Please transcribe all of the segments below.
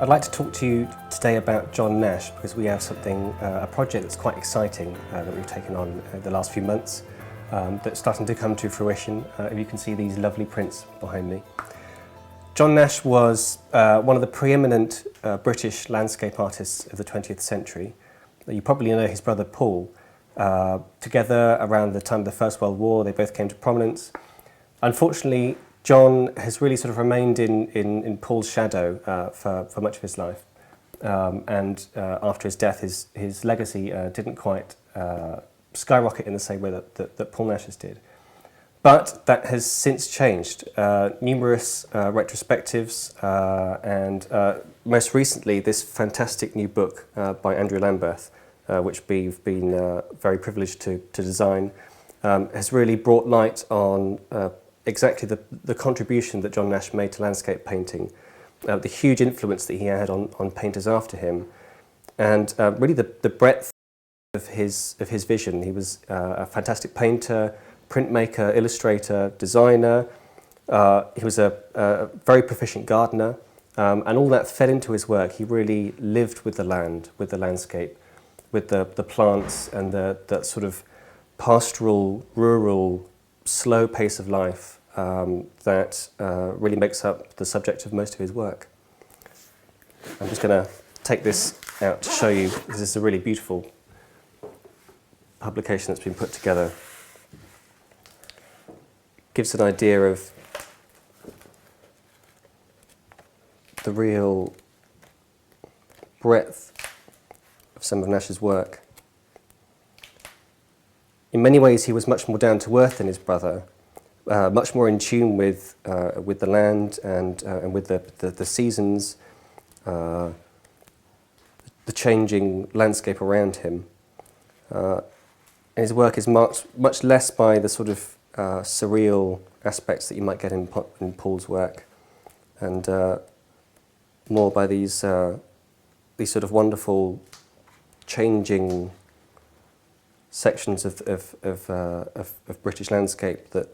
I'd like to talk to you today about John Nash because we have a project that's quite exciting that we've taken on the last few months that's starting to come to fruition. If you can see these lovely prints behind me. John Nash was one of the preeminent British landscape artists of the 20th century. You probably know his brother Paul. Together around the time of the First World War, they both came to prominence. Unfortunately, John has really sort of remained in Paul's shadow for much of his life. After his death, his legacy didn't quite skyrocket in the same way that Paul Nash's did. But that has since changed. Numerous retrospectives and most recently this fantastic new book by Andrew Lamberth, which we've been very privileged to design, has really brought light on exactly the contribution that John Nash made to landscape painting, the huge influence that he had on painters after him, and really the breadth of his vision. He was a fantastic painter, printmaker, illustrator, designer. He was a very proficient gardener, and all that fed into his work. He really lived with the land, with the landscape, with the plants and that sort of pastoral, rural, slow pace of life that really makes up the subject of most of his work. I'm just going to take this out to show you. This is a really beautiful publication that's been put together. Gives an idea of the real breadth of some of Nash's work. In many ways, he was much more down to earth than his brother, much more in tune with the land and with the seasons, the changing landscape around him. And his work is marked much less by the sort of surreal aspects that you might get in Paul's work, and more by these sort of wonderful changing sections of British landscape that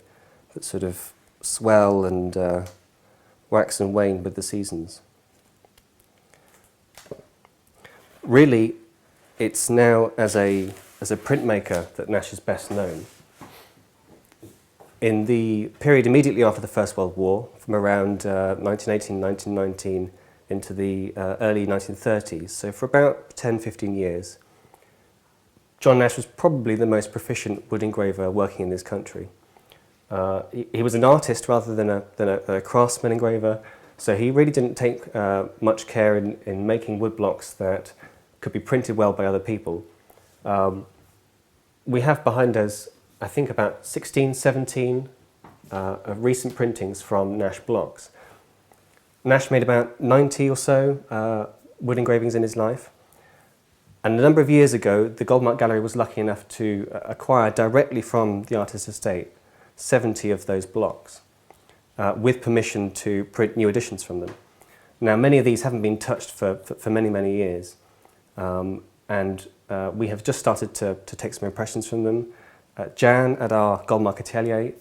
sort of swell and wax and wane with the seasons. Really, it's now as a printmaker that Nash is best known. In the period immediately after the First World War, from around 1918, 1919 into the early 1930s, so for about 10-15 years, John Nash was probably the most proficient wood engraver working in this country. He was an artist rather than a craftsman engraver, so he really didn't take much care in making wood blocks that could be printed well by other people. We have behind us, I think, about 16, 17 of recent printings from Nash blocks. Nash made about 90 or so wood engravings in his life. And a number of years ago, the Goldmark Gallery was lucky enough to acquire directly from the artist's estate 70 of those blocks with permission to print new editions from them. Now, many of these haven't been touched for many, many years. We have just started to take some impressions from them. Jan at our Goldmark atelier,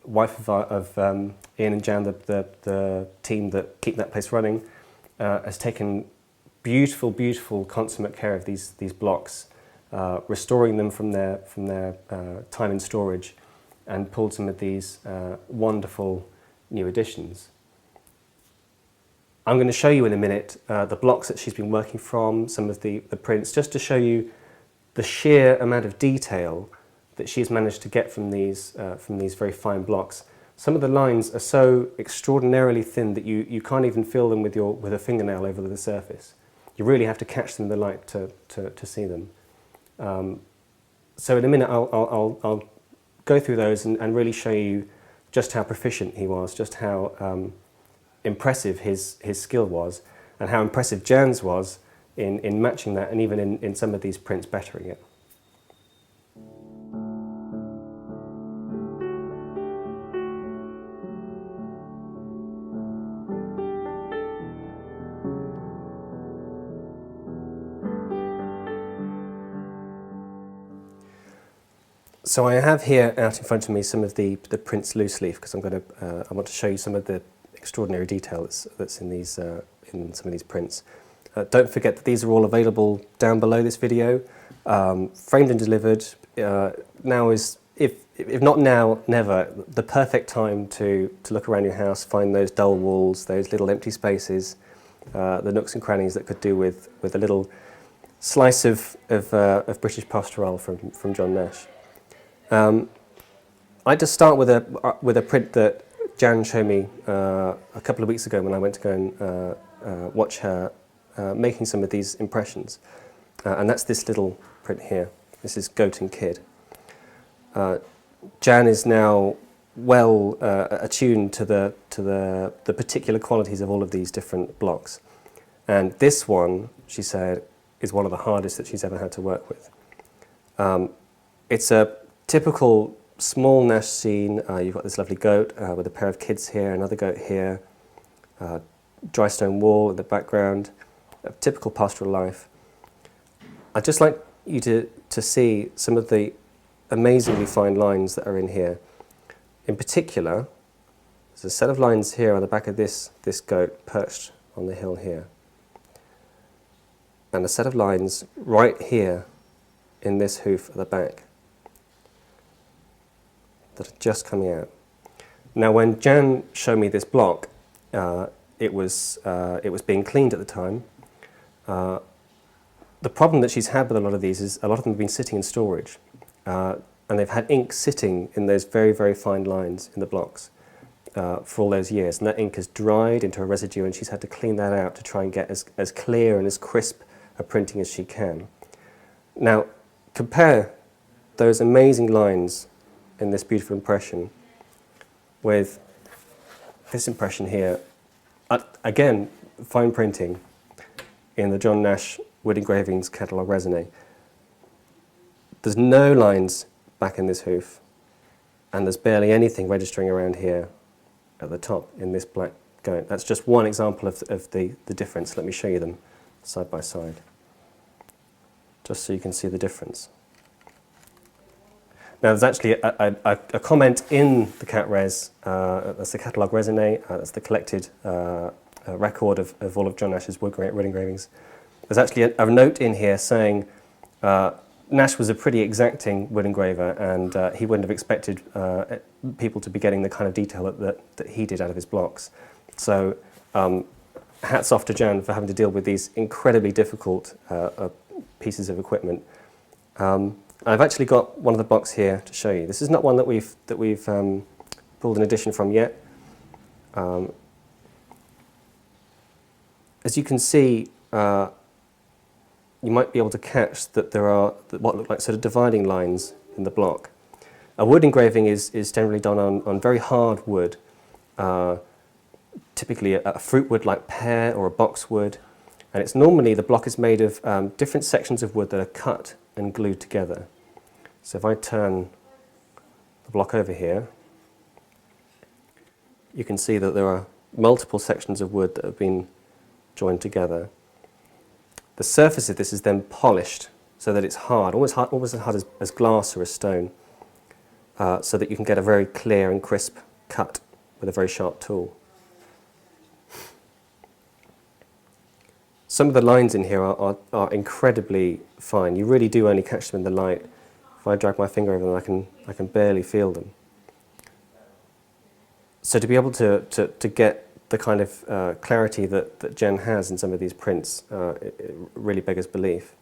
wife of Ian and Jan, the team that keep that place running, has taken beautiful, beautiful consummate care of these blocks, restoring them from their time in storage, and pulled some of these wonderful new additions. I'm going to show you in a minute the blocks that she's been working from, some of the prints, just to show you the sheer amount of detail that she's managed to get from these very fine blocks. Some of the lines are so extraordinarily thin that you can't even feel them with a fingernail over the surface. You really have to catch them in the light to see them. So in a minute I'll go through those and really show you just how proficient he was, just how impressive his skill was, and how impressive Jan's was in matching that, and even in some of these prints bettering it. So I have here out in front of me some of the prints loose leaf, because I want to show you some of the extraordinary detail that's in in some of these prints. Don't forget that these are all available down below this video, framed and delivered. Now is, if not now, never, the perfect time to look around your house, find those dull walls, those little empty spaces, the nooks and crannies that could do with a little slice of British pastoral from John Nash. I just start with a print that Jan showed me a couple of weeks ago when I went to go and watch her making some of these impressions, and that's this little print here. This is Goat and Kid. Jan is now well attuned to the particular qualities of all of these different blocks, and this one, she said, is one of the hardest that she's ever had to work with. It's a typical small Nash scene. You've got this lovely goat with a pair of kids here, another goat here, dry stone wall in the background, a typical pastoral life. I'd just like you to see some of the amazingly fine lines that are in here. In particular, there's a set of lines here on the back of this goat perched on the hill here, and a set of lines right here in this hoof at the back that are just coming out. Now, when Jan showed me this block, it was being cleaned at the time. The problem that she's had with a lot of these is a lot of them have been sitting in storage, and they've had ink sitting in those very, very fine lines in the blocks for all those years, and that ink has dried into a residue, and she's had to clean that out to try and get as clear and as crisp a printing as she can. Now, compare those amazing lines in this beautiful impression with this impression here. Again, fine printing in the John Nash wood engravings catalogue resume. There's no lines back in this hoof, and there's barely anything registering around here at the top in this black goat. That's just one example of the difference. Let me show you them side by side, just so you can see the difference. Now, there's actually a comment in the cat res, that's the catalogue resume, that's the collected record of all of John Nash's wood engravings. There's actually a note in here saying Nash was a pretty exacting wood engraver, and he wouldn't have expected people to be getting the kind of detail that he did out of his blocks. So hats off to Jan for having to deal with these incredibly difficult pieces of equipment. I've actually got one of the blocks here to show you. This is not one that we've pulled an edition from yet. As you can see, you might be able to catch that there are what look like sort of dividing lines in the block. A wood engraving is generally done on very hard wood, typically a fruit wood like pear or a boxwood, and it's normally the block is made of different sections of wood that are cut and glued together. So if I turn the block over here, you can see that there are multiple sections of wood that have been joined together. The surface of this is then polished so that it's hard, almost as hard as glass or a stone, so that you can get a very clear and crisp cut with a very sharp tool. Some of the lines in here are incredibly fine. You really do only catch them in the light. If I drag my finger over them, I can barely feel them. So to be able to get the kind of clarity that Jen has in some of these prints, it really beggars belief.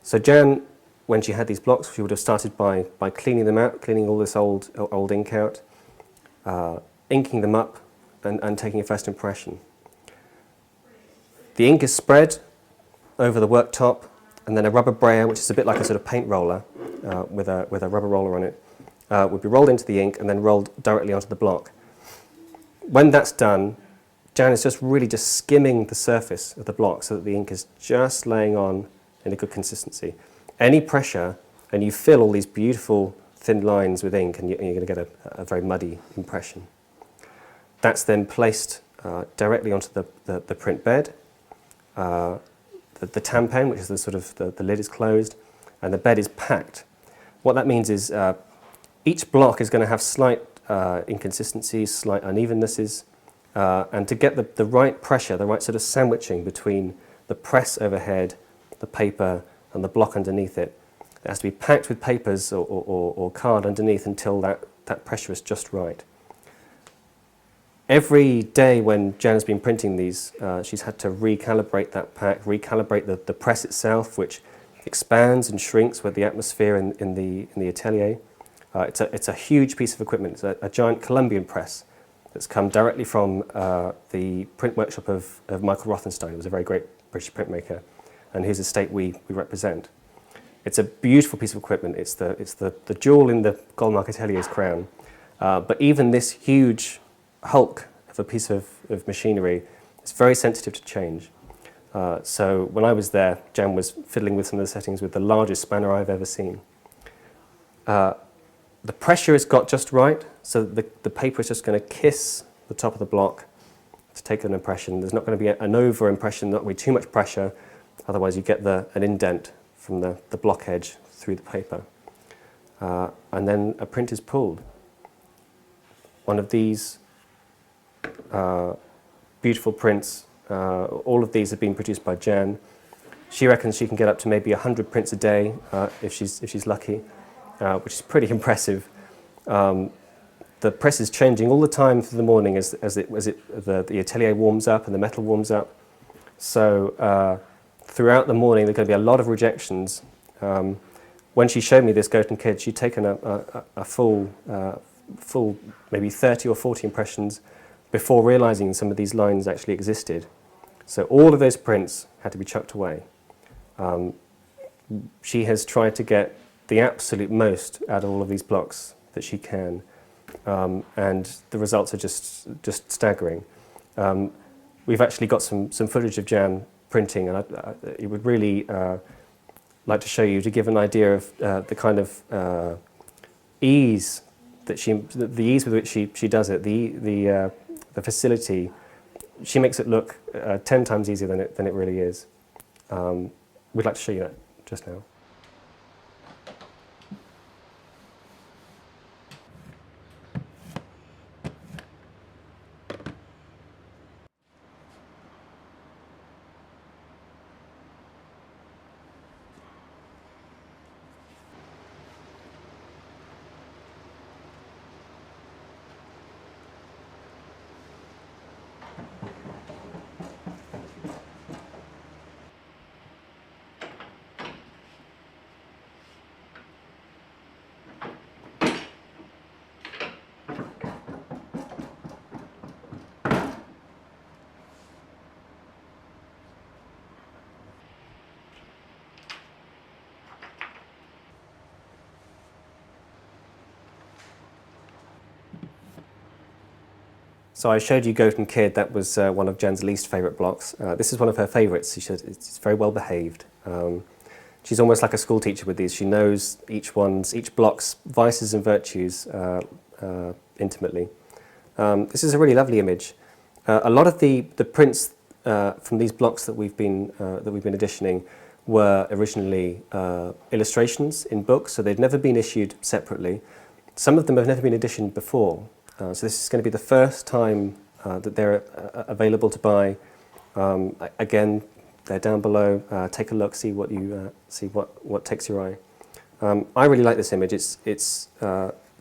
So Jan, when she had these blocks, she would have started by cleaning them out, cleaning all this old ink out, inking them up, and taking a first impression. The ink is spread over the worktop, and then a rubber brayer, which is a bit like a sort of paint roller with a rubber roller on it, would be rolled into the ink and then rolled directly onto the block. When that's done, Jan is just really skimming the surface of the block so that the ink is just laying on in a good consistency. Any pressure, and you fill all these beautiful thin lines with ink, and you're going to get a very muddy impression. That's then placed directly onto the print bed. The tampen, which is the sort of the lid is closed, and the bed is packed. What that means is each block is going to have slight inconsistencies, slight unevenness, and to get the right pressure, the right sort of sandwiching between the press overhead, the paper, and the block underneath it. It has to be packed with papers or card underneath until that pressure is just right. Every day when Jan has been printing these, she's had to recalibrate that pack, recalibrate the press itself, which expands and shrinks with the atmosphere in the atelier. It's a huge piece of equipment. It's a giant Colombian press that's come directly from the print workshop of Michael Rothenstein, who was a very great British printmaker, and whose estate we represent. It's a beautiful piece of equipment. It's the jewel in the Goldmark atelier's crown. But even this huge hulk of a piece of machinery is very sensitive to change. So when I was there, Jan was fiddling with some of the settings with the largest spanner I've ever seen. The pressure has got just right, so the paper is just going to kiss the top of the block to take an impression. There's not going to be an over-impression, not going to be too much pressure, otherwise you get an indent from the block edge through the paper. And then a print is pulled. One of these beautiful prints, all of these have been produced by Jan. She reckons she can get up to maybe 100 prints a day if she's lucky, which is pretty impressive. The press is changing all the time through the morning as the atelier warms up and the metal warms up. So throughout the morning there are going to be a lot of rejections. When she showed me this Goat and Kid, she'd taken a full maybe 30 or 40 impressions before realising some of these lines actually existed. So all of those prints had to be chucked away. She has tried to get the absolute most out of all of these blocks that she can, and the results are just staggering. We've actually got some footage of Jan printing, and I would really like to show you to give an idea of the kind of ease that the ease with which she does it, the facility. She makes it look 10 times easier than it really is. We'd like to show you that just now. So I showed you Goat and Kid. That was one of Jan's least favourite blocks. This is one of her favourites. She said it's very well behaved. She's almost like a school teacher with these. She knows each block's vices and virtues intimately. This is a really lovely image. A lot of the prints from these blocks that we've been editioning were originally illustrations in books, so they'd never been issued separately. Some of them have never been editioned before. So this is going to be the first time that they're available to buy. Again, they're down below. Take a look, see what takes your eye. I really like this image. It's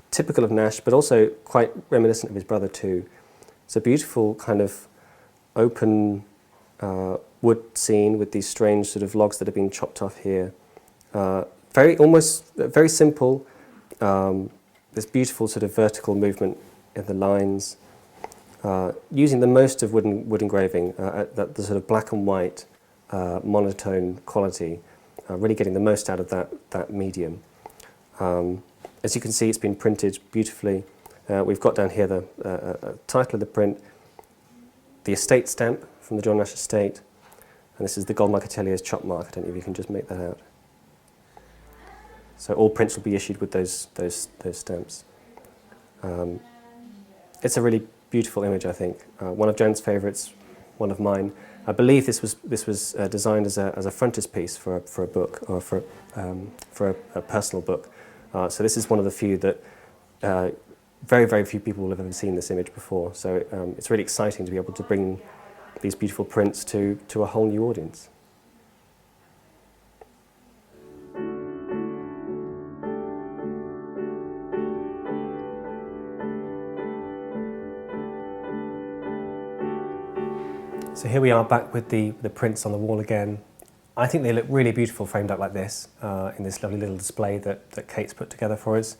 typical of Nash, but also quite reminiscent of his brother too. It's a beautiful kind of open wood scene with these strange sort of logs that have been chopped off here. Very simple. This beautiful sort of vertical movement in the lines, using the most of wood engraving, the sort of black and white monotone quality, really getting the most out of that medium. As you can see, it's been printed beautifully. We've got down here the title of the print, the estate stamp from the John Nash estate, and this is the Goldmark Atelier's chop mark. I don't know if you can just make that out. So all prints will be issued with those stamps. It's a really beautiful image, I think. One of Jan's favourites, one of mine. I believe this was designed as a frontispiece for a book, or for a personal book. So this is one of the few that very, very few people will have ever seen this image before. So it's really exciting to be able to bring these beautiful prints to a whole new audience. So here we are back with the prints on the wall again. I think they look really beautiful framed up like this, in this lovely little display that Kate's put together for us.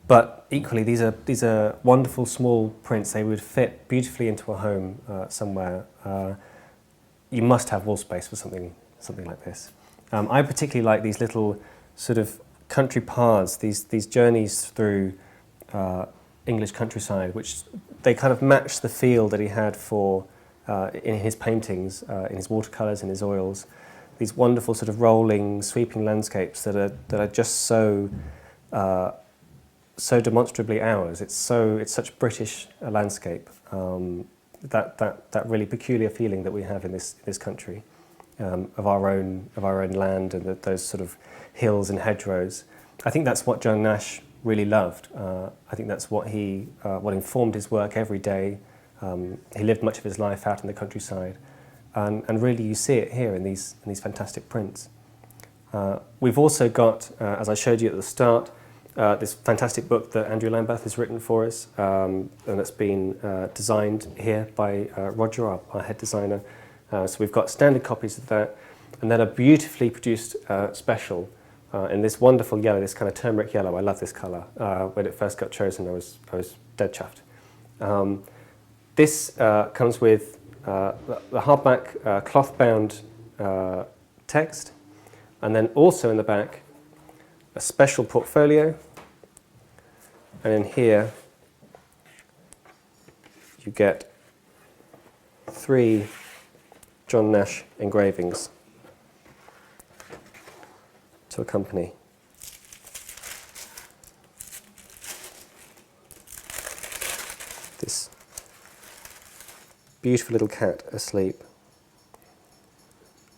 But equally, these are wonderful small prints. They would fit beautifully into a home somewhere. You must have wall space for something like this. I particularly like these little sort of country paths, these journeys through English countryside, which they kind of match the feel that he had for in his paintings, in his watercolours, in his oils. These wonderful sort of rolling, sweeping landscapes that are just so demonstrably ours. It's such British landscape. That really peculiar feeling that we have in this country, of our own land and those sort of hills and hedgerows. I think that's what John Nash really loved. I think that's what informed his work every day. He lived much of his life out in the countryside, and really you see it here in these fantastic prints. We've also got, as I showed you at the start, this fantastic book that Andrew Lambeth has written for us, and that's been designed here by Roger, our head designer. So we've got standard copies of that, and then a beautifully produced special in this wonderful yellow, this kind of turmeric yellow. I love this colour. When it first got chosen, I was dead chuffed. This comes with the hardback cloth-bound text, and then also in the back a special portfolio, and in here you get 3 John Nash engravings to accompany. This beautiful little cat asleep.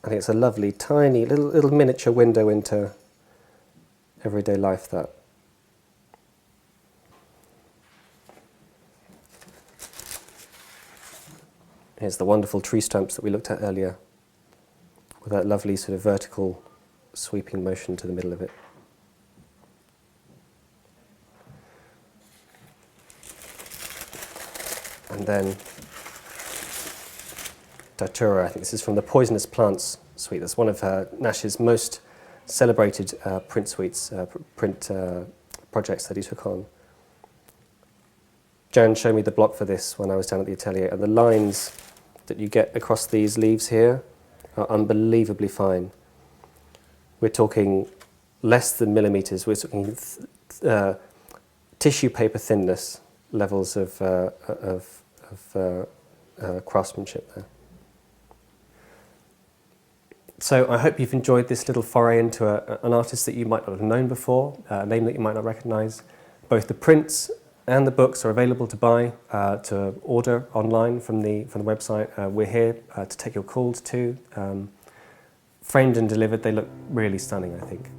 I think it's a lovely, tiny, little miniature window into everyday life, that. Here's the wonderful tree stumps that we looked at earlier, with that lovely sort of vertical sweeping motion to the middle of it. And then Datura, I think this is from the Poisonous Plants suite. That's one of Nash's most celebrated print suites, projects that he took on. Jan showed me the block for this when I was down at the atelier, and the lines that you get across these leaves here are unbelievably fine. We're talking less than millimetres. We're talking tissue paper thinness levels of craftsmanship there. So I hope you've enjoyed this little foray into an artist that you might not have known before, a name that you might not recognise. Both the prints and the books are available to buy, to order online from the website. We're here to take your calls too. Framed and delivered, they look really stunning, I think.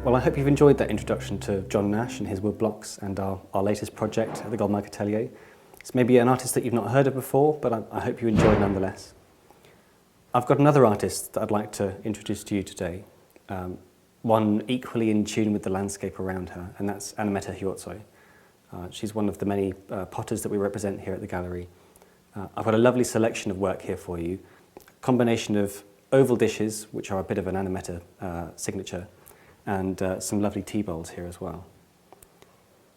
Well, I hope you've enjoyed that introduction to John Nash and his woodblocks and our latest project at the Goldmark Atelier. It's maybe an artist that you've not heard of before, but I hope you enjoy nonetheless. I've got another artist that I'd like to introduce to you today, one equally in tune with the landscape around her, and that's Anne Mette Hjortshøj. She's one of the many potters that we represent here at the gallery. I've got a lovely selection of work here for you, a combination of oval dishes, which are a bit of an Anne Mette signature, and some lovely tea bowls here as well.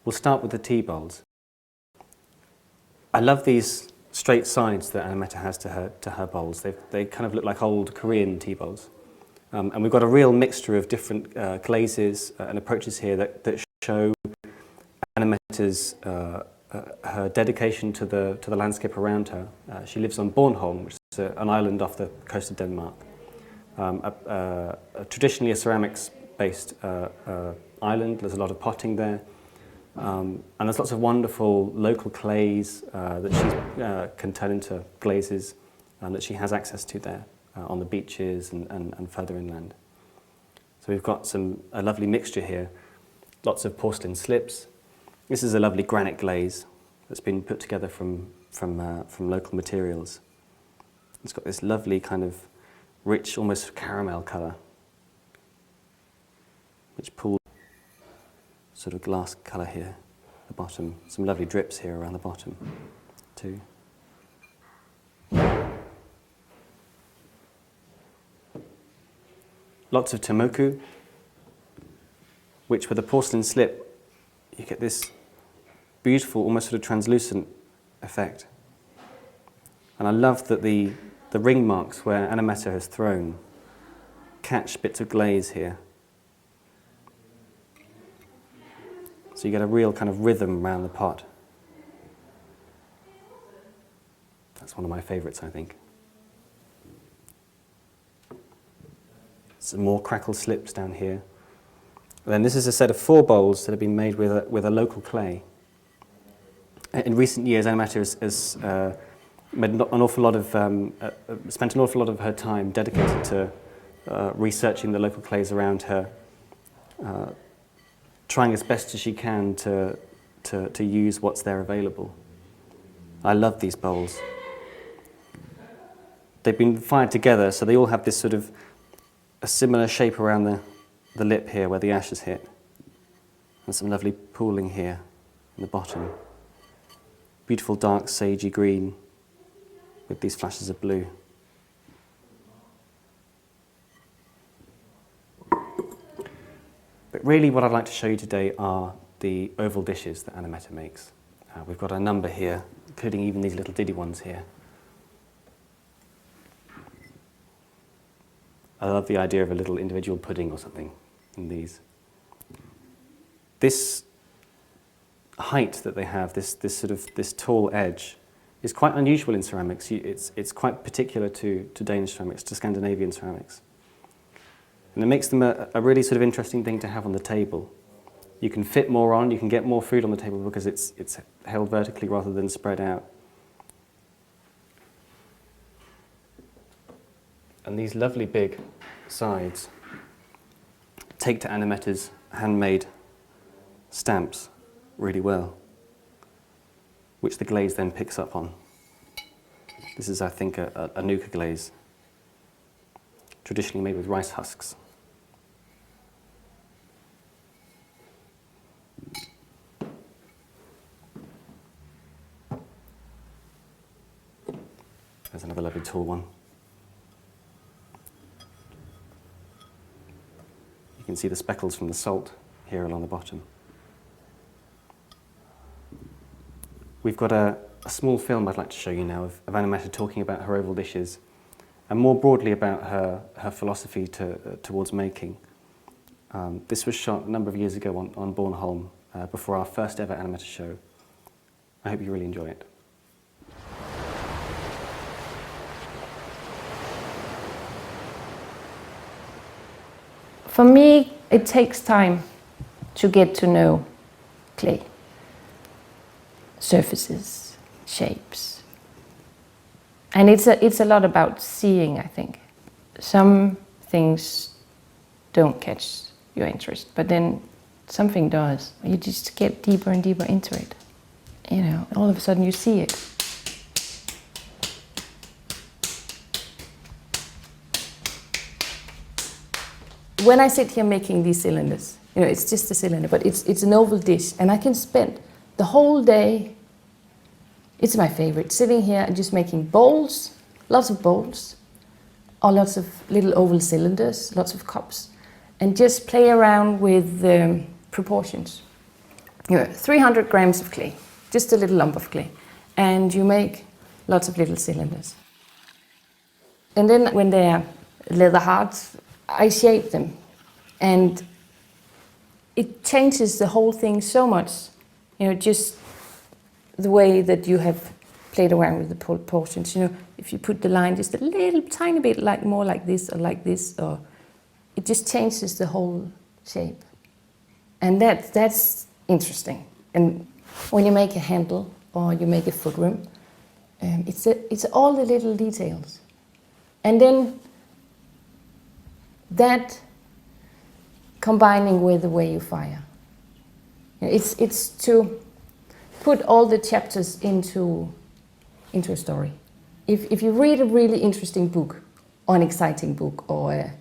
We'll start with the tea bowls. I love these straight sides that Anne Mette has to her bowls. They kind of look like old Korean tea bowls. And we've got a real mixture of different glazes and approaches here that show Anne Mette's her dedication to the landscape around her. She lives on Bornholm, which is an island off the coast of Denmark. Traditionally a ceramics-based island. There's a lot of potting there. And there's lots of wonderful local clays that she can turn into glazes that she has access to there on the beaches and further inland. So we've got a lovely mixture here. Lots of porcelain slips. This is a lovely granite glaze that's been put together from local materials. It's got this lovely kind of rich, almost caramel colour, which pulls sort of glass colour here at the bottom. Some lovely drips here around the bottom too. Lots of tomoku, which with a porcelain slip, you get this beautiful, almost sort of translucent effect. And I love that the ring marks where Anne Mette has thrown catch bits of glaze here. So you get a real kind of rhythm around the pot. That's one of my favourites, I think. Some more crackle slips down here. And then this is a set of 4 bowls that have been made with a local clay. In recent years, Anne Mette has made an awful lot of, spent an awful lot of her time dedicated to researching the local clays around her, trying as best as she can to use what's there available. I love these bowls. They've been fired together, so they all have this sort of a similar shape around the lip here where the ashes hit. And some lovely pooling here in the bottom. Beautiful dark sagey green with these flashes of blue. But really what I'd like to show you today are the oval dishes that Anne Mette makes. We've got a number here, including even these little diddy ones here. I love the idea of a little individual pudding or something in these. This height that they have, this tall edge, is quite unusual in ceramics. It's quite particular to Danish ceramics, to Scandinavian ceramics. And it makes them a really sort of interesting thing to have on the table. You can fit more on, you can get more food on the table because it's held vertically rather than spread out. And these lovely big sides take to Anne Mette's handmade stamps really well, which the glaze then picks up on. This is, I think, a nuka glaze, traditionally made with rice husks. There's another lovely tall one. You can see the speckles from the salt here along the bottom. We've got a small film I'd like to show you now of Anne Mette talking about her oval dishes and more broadly about her philosophy towards making. This was shot a number of years ago on Bornholm before our first ever Anne Mette show. I hope you really enjoy it. For me, it takes time to get to know clay, surfaces, shapes. And it's a lot about seeing, I think. Some things don't catch your interest, but then something does. You just get deeper and deeper into it. You know, all of a sudden you see it. When I sit here making these cylinders, you know, it's just a cylinder, but it's an oval dish, and I can spend the whole day, it's my favorite, sitting here and just making bowls, lots of bowls, or lots of little oval cylinders, lots of cups, and just play around with proportions. You know, 300 grams of clay, just a little lump of clay, and you make lots of little cylinders. And then when they're leather hard, I shape them, and it changes the whole thing so much. You know, just the way that you have played around with the proportions. You know, if you put the line just a little tiny bit like more like this, or it just changes the whole shape. And that's interesting. And when you make a handle or you make a footroom, it's all the little details. And then that combining with the way you fire. It's to put all the chapters into a story. If you read a really interesting book, or an exciting book, or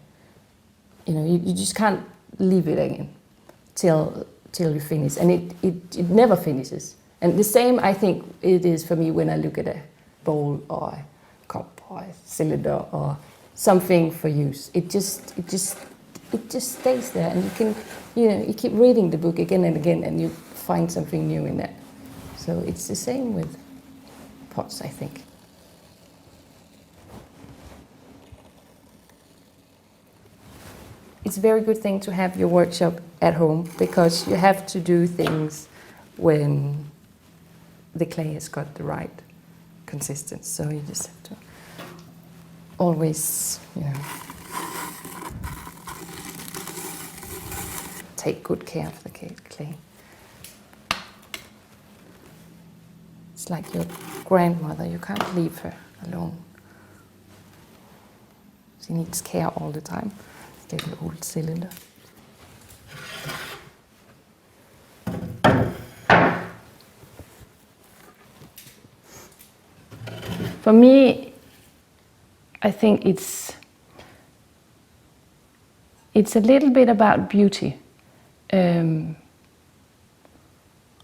you just can't leave it again till you finish, and it never finishes. And the same, I think, it is for me when I look at a bowl or a cup or a cylinder or something for use. It just stays there, and you can, you keep reading the book again and again, and you find something new in that. So it's the same with pots, I think. It's a very good thing to have your workshop at home, because you have to do things when the clay has got the right consistency. So you just have to always, take good care of the clay. It's like your grandmother, you can't leave her alone. She needs care all the time. Little old cylinder. For me, I think it's a little bit about beauty. I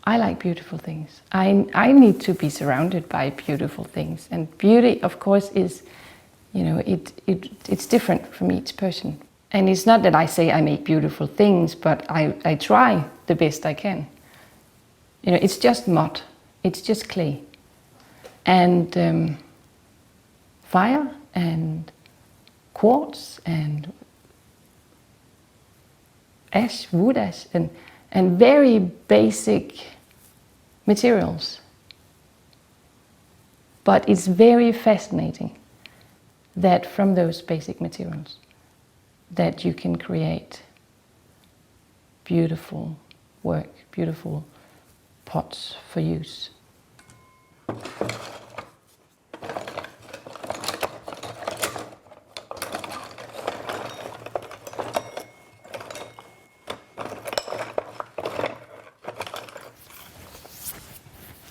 like beautiful things. I need to be surrounded by beautiful things, and beauty, of course, is, it's different from each person. And it's not that I say I make beautiful things, but I try the best I can. It's just mud, it's just clay, and fire and quartz and ash, wood ash, and very basic materials. But it's very fascinating that from those basic materials that you can create beautiful work, beautiful pots for use.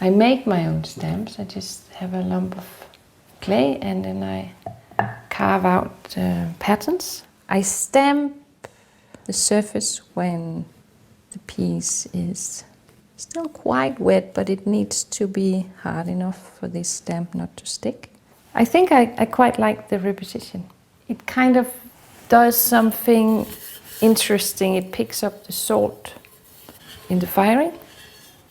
I make my own stamps. I just have a lump of clay, and then I carve out patterns. I stamp the surface when the piece is still quite wet, but it needs to be hard enough for this stamp not to stick. I think I quite like the repetition. It kind of does something interesting. It picks up the salt in the firing,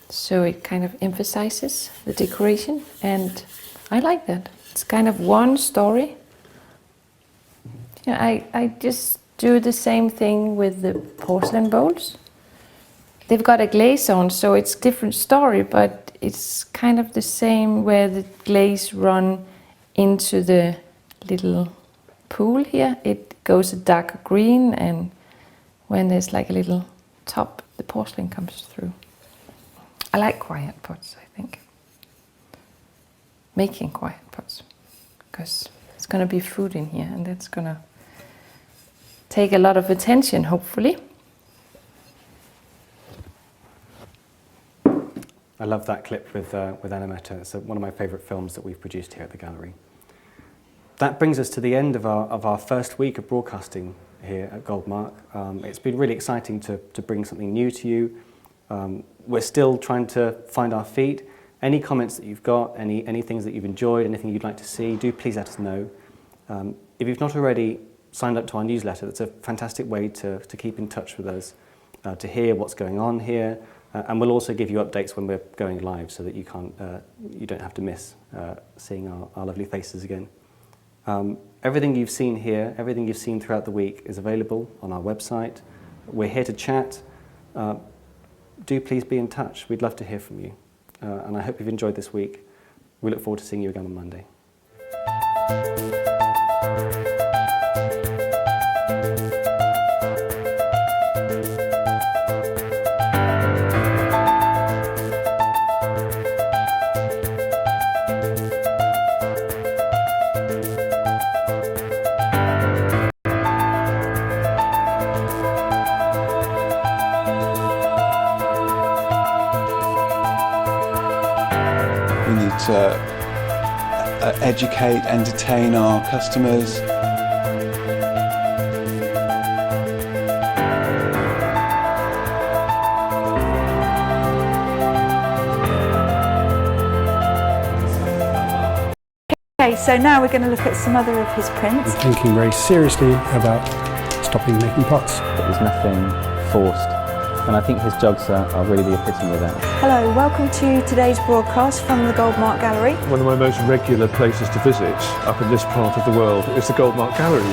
so it kind of emphasizes the decoration, and I like that. It's kind of one story. I just do the same thing with the porcelain bowls. They've got a glaze on, so it's a different story, but it's kind of the same, where the glaze run into the little pool here. It goes a darker green, and when there's like a little top, the porcelain comes through. I like quiet pots, I think. Making quiet pots, because there's going to be food in here, and that's going to take a lot of attention, hopefully. I love that clip with Anne Mette. It's one of my favourite films that we've produced here at the gallery. That brings us to the end of our first week of broadcasting here at Goldmark. It's been really exciting to bring something new to you. We're still trying to find our feet. Any comments that you've got, any things that you've enjoyed, anything you'd like to see, do please let us know. If you've not already signed up to our newsletter, that's a fantastic way to keep in touch with us, to hear what's going on here, and we'll also give you updates when we're going live, so that you don't have to miss seeing our lovely faces again. Everything you've seen here, everything you've seen throughout the week is available on our website. We're here to chat. Do please be in touch. We'd love to hear from you. and I hope you've enjoyed this week. We look forward to seeing you again on Monday. We need to educate, entertain our customers. Okay, so now we're going to look at some other of his prints. I'm thinking very seriously about stopping making pots. There's nothing forced, and I think his jogs are really the epitome of that. Hello, welcome to today's broadcast from the Goldmark Gallery. One of my most regular places to visit up in this part of the world is the Goldmark Gallery.